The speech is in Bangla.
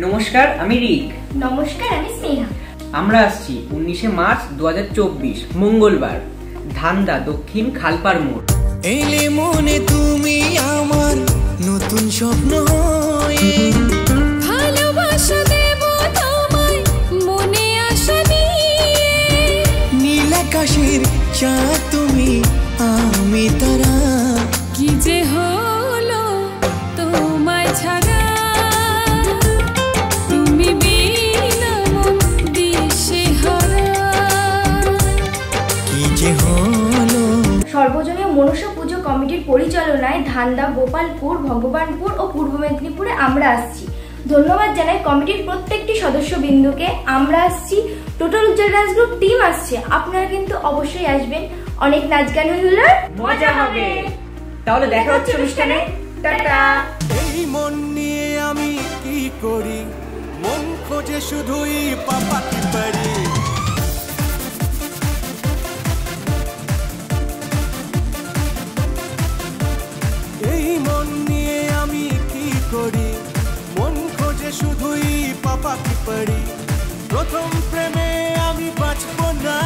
নমস্কার, আমি রিক। নমস্কার, আমি স্নেহা। আমরা আসছি 19শে মার্চ 2024 মঙ্গলবার, ধান্দা, দক্ষিণ খালপাড় মোড়। এলে মনে তুমি আমার নতুন স্বপ্ন হয়ে, ভালোবাসা দেব তোমায় মনে আশা নিয়ে। নীল আকাশের চাঁদ তুমি, আমি তারা। কি যে হলো তোমায় ছাড়া, তুমি বিনা মন দিশেহারা। কি যে হলো। সর্বজনীয় মনসা পুজো কমিটির পরিচালনায় ধান্দা, গোপালপুর, ভগবানপুর ও পূর্ব মেদিনীপুরে আমরা আসছি। ধন্যবাদ জানাই কমিটির প্রত্যেকটি সদস্যবৃন্দকে। আমরা আসছি, টোটাল উজ্জ্বল ডান্স গ্রুপ টিম আসছে। আপনারা কিন্তু অবশ্যই আসবেন। অনেক নাচ গান হলো, মজা হবে। তাহলে দেখা হচ্ছে অনুষ্ঠানে। টাটা। এই মন নিয়ে আমি কি করি, মন খোঁজে শুধুই পাপাতে পারি। এই মন নিয়ে আমি কি করি, মন খোঁজে শুধুই পাপাতে পারি। প্রথম প্রেমে আমি বাঁচব না।